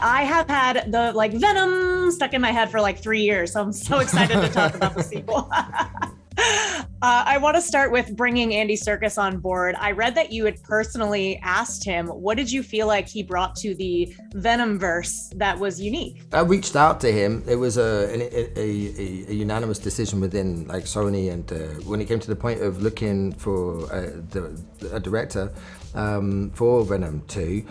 I have had the Venom stuck in my head for 3 years, so I'm so excited to talk about the sequel. I want to start with bringing Andy Serkis on board. I read that you had personally asked him, what did you feel like he brought to the Venomverse that was unique? I reached out to him. It was a unanimous decision within Sony, and when it came to the point of looking for a director for Venom 2,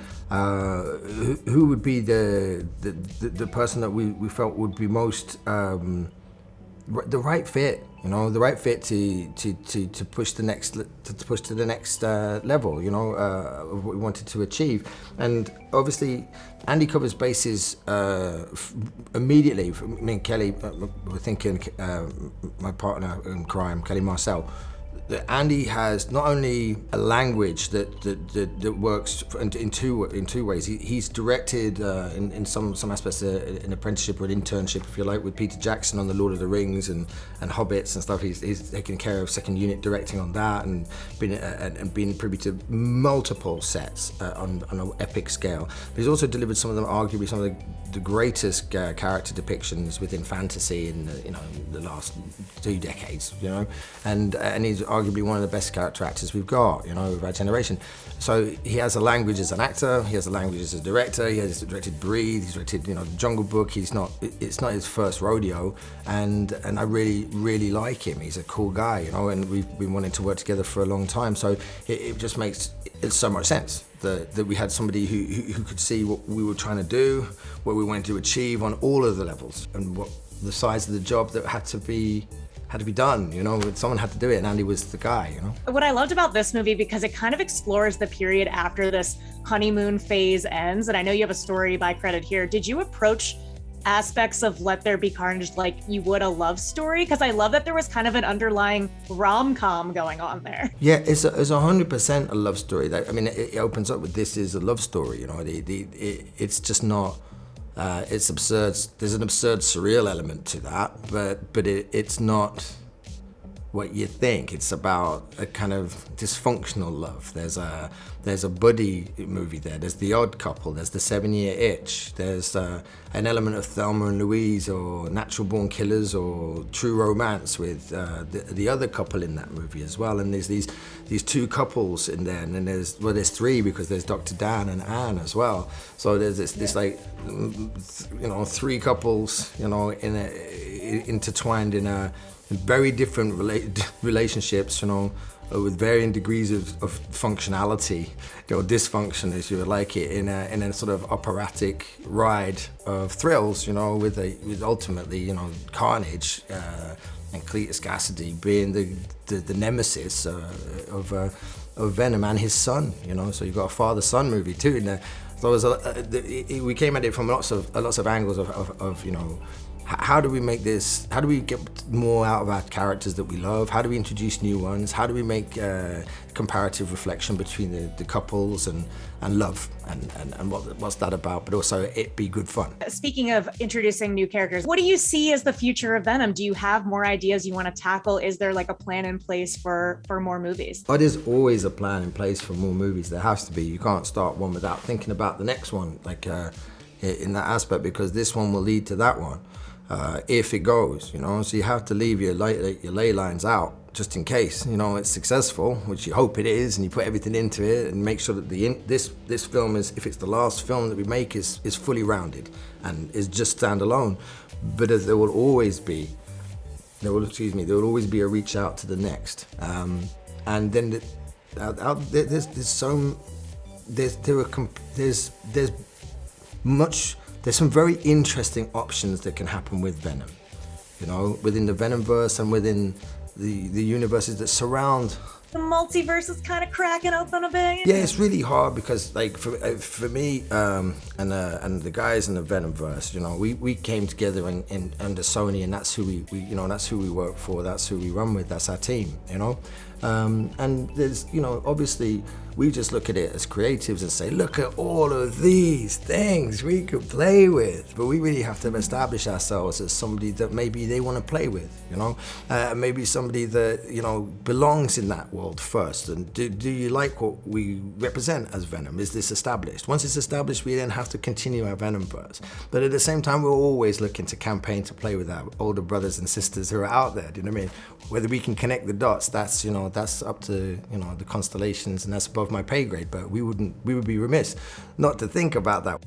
who would be the person that we felt would be most the right fit, the right fit to push the next to the next level, of what we wanted to achieve. And obviously, Andy covers bases immediately. Me and Kelly were thinking, my partner in crime, Kelly Marcel, that Andy has not only a language that works in two ways. He's directed in some aspects an apprenticeship or an internship, if you like, with Peter Jackson on the Lord of the Rings and Hobbits and stuff. He's taken care of second unit directing on that and been privy to multiple sets on an epic scale. But he's also delivered arguably some of the greatest character depictions within fantasy in the last 2 decades. And he's arguably one of the best character actors we've got, of our generation. So he has a language as an actor, he has a language as a director, he has directed Breathe, he's directed, Jungle Book. It's not his first rodeo, and I really like him. He's a cool guy, and we've been wanting to work together for a long time. So it just makes so much sense that we had somebody who could see what we were trying to do, what we wanted to achieve on all of the levels, and what the size of the job that had to be done, someone had to do it, and Andy was the guy, What I loved about this movie, because it kind of explores the period after this honeymoon phase ends, and I know you have a story by credit here. Did you approach aspects of Let There Be Carnage like you would a love story? Because I love that there was kind of an underlying rom-com going on there. Yeah, it's 100% a love story. It opens up with this is a love story, it's just not... it's absurd. There's an absurd, surreal element to that, but it's not what you think. It's about a kind of dysfunctional love. There's a buddy movie there. There's The Odd Couple. There's The 7-Year Itch. There's an element of Thelma and Louise, or Natural Born Killers, or True Romance with the other couple in that movie as well. And there's these two couples in there, and then there's three, because there's Dr. Dan and Anne as well. So there's this three couples, intertwined in very different relationships, with varying degrees of functionality, dysfunction, as you would like it, in a sort of operatic ride of thrills, with ultimately, Carnage and Cletus Kasady being the nemesis of Venom and his son, So you've got a father-son movie too in there. So we came at it from lots of angles of how do we make this? How do we get more out of our characters that we love? How do we introduce new ones? How do we make comparative reflection between the couples and love and what's that about? But also it be good fun. Speaking of introducing new characters, what do you see as the future of Venom? Do you have more ideas you want to tackle? Is there a plan in place for more movies? Oh, there's always a plan in place for more movies. There has to be. You can't start one without thinking about the next one, in that aspect, because this one will lead to that one. If it goes, so you have to leave your ley lines out just in case, it's successful, which you hope it is, and you put everything into it and make sure that this film is, if it's the last film that we make, is fully rounded and is just standalone. But there will always be a reach out to the next, and then there's some very interesting options that can happen with Venom, within the Venomverse and within the universes that surround. The multiverse is kind of cracking open a bit. Yeah, it's really hard because, for me and the guys in the Venomverse, we came together under Sony, and that's who that's who we work for, that's who we run with, that's our team, And there's, obviously We just look at it as creatives and say, look at all of these things we could play with. But we really have to establish ourselves as somebody that maybe they want to play with, you know? Maybe somebody that, you know, belongs in that world first. And do you like what we represent as Venom? Is this established? Once it's established, we then have to continue our Venomverse. But at the same time, we're always looking to campaign to play with our older brothers and sisters who are out there, do you know what I mean? Whether we can connect the dots, that's, you know, that's up to, you know, the constellations, and that's above my pay grade, but we would be remiss not to think about that.